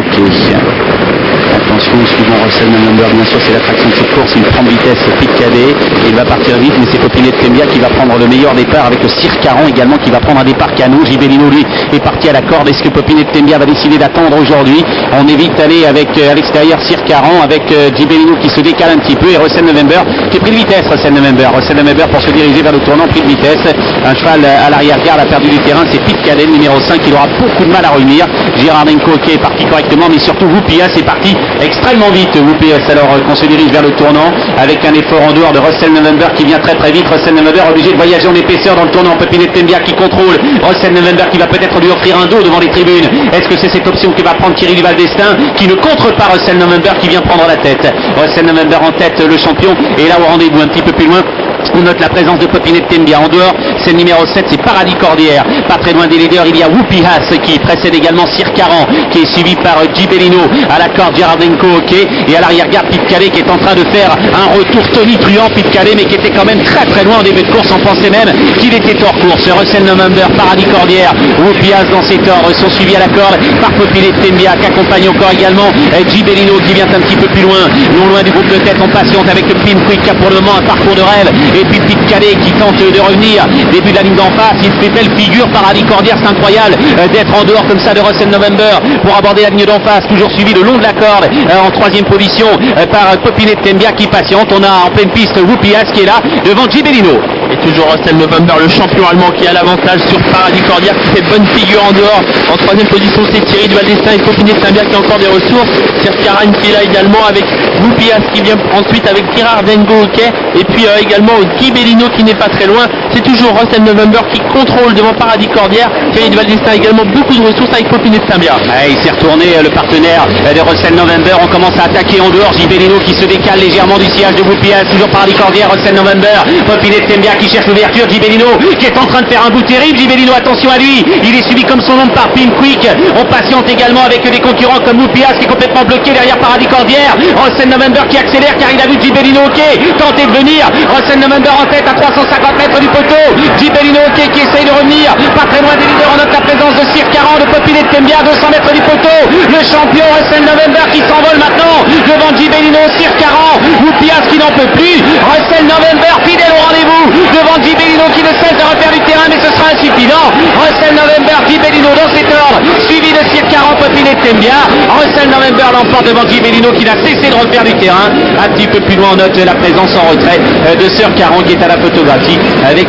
Ok. Attention, suivant Russell November, bien sûr c'est l'attraction de cette course, il prend de vitesse Pete Cadet, il va partir vite, mais c'est Popinet Tembia qui va prendre le meilleur départ avec le Sir Caron également qui va prendre un départ canon. Gibellino lui est parti à la corde. Est-ce que Popinet Tembia va décider d'attendre aujourd'hui? On évite d'aller avec à l'extérieur Sir Caron avec Gibellino qui se décale un petit peu et Russell November qui est pris de vitesse. Russell November pour se diriger vers le tournant, pris de vitesse. Un cheval à l'arrière-garde a perdu du terrain, c'est Pete Cadet, le numéro 5, il aura beaucoup de mal à revenir. Girardenko qui est parti correctement, mais surtout Whoopi Haas est parti extrêmement vite. Whoopi Haas alors qu'on se dirige vers le tournant avec un effort en dehors de Russell November qui vient très très vite. Russell November obligé de voyager en épaisseur dans le tournant. Popinet Tembia qui contrôle Russell November qui va peut-être lui offrir un dos devant les tribunes. Est-ce que c'est cette option que va prendre Thierry Duval d'Estaing qui ne contre pas Russell November qui vient prendre la tête? Russell November en tête, le champion, et là au rendez-vous un petit peu plus loin. On note la présence de Popinet Tembia. En dehors, c'est le numéro 7, c'est Paradis Cordière. Pas très loin des leaders, il y a Whoopi Haas qui précède également Sir Caron, qui est suivi par Gibellino. À la corde, Girardenko, ok. Et à l'arrière-garde, Pete Cadet qui est en train de faire un retour tonitruant, Pete Cadet, mais qui était quand même très très loin au début de course. On pensait même qu'il était hors course. Russell November, Paradis Cordière, Whoopi Haas dans cet ordre sont suivis à la corde par Popinet Tembia, qui accompagne encore également Gibellino qui vient un petit peu plus loin. Non loin du groupe de tête, on patiente avec Pin Quick qui a pour le moment un parcours de rêve. Et puis Pete Cadet qui tente de revenir, début de la ligne d'en face, il fait belle figure. Paradis Cordière, c'est incroyable d'être en dehors comme ça de Russell November pour aborder la ligne d'en face, toujours suivi le long de la corde en troisième position par Popinet Tembia qui patiente. On a en pleine piste Whoopi Haas qui est là devant Gibellino. Et toujours Russell November, le champion allemand qui a l'avantage sur Paradis Cordière qui fait bonne figure en dehors. En troisième position, c'est Thierry Duval d'Estaing et Popinet Tembia qui a encore des ressources. Sir Caron qui est là également avec Whoopi Haas qui vient ensuite avec Girardenko, ok. Et puis également Gibellino qui n'est pas très loin. C'est toujours Russell November qui contrôle devant Paradis Cordière. Thierry Duval d'Estaing a également beaucoup de ressources avec Popinet Tembia. Il s'est retourné, le partenaire de Russell November. On commence à attaquer en dehors. Gibellino qui se décale légèrement du sillage de Whoopi Haas. Toujours Paradis Cordière, Russell November, Popinet Tembia qui cherche l'ouverture. Gibellino qui est en train de faire un bout terrible. Gibellino, attention à lui. Il est suivi comme son nom par Pin Quick. On patiente également avec des concurrents comme Whoopi Haas qui est complètement bloqué derrière Paradis Cordière. Russell November qui accélère car il a vu Gibellino ok tenter de venir. Russell November en tête à 350 mètres du poteau. Gibellino ok qui essaye de revenir. Pas très loin des leaders. On note la présence de Sir Caron, de Popinet Tembia à 200 mètres du poteau. Le champion Russell November qui s'envole maintenant devant Gibellino. Sir Caron, Whoopi Haas qui n'en peut plus. Russell November fidèle au rendez-vous devant Gibellino qui ne cesse de refaire du terrain, mais ce sera insuffisant. Russell November, Gibellino dans cet ordre, suivi de Sir Caron, Popinet Tembia. Russell November l'emporte devant Gibellino qui n'a cessé de refaire du terrain. Un petit peu plus loin, on note la présence en retrait de Sir Caron qui est à la photographie avec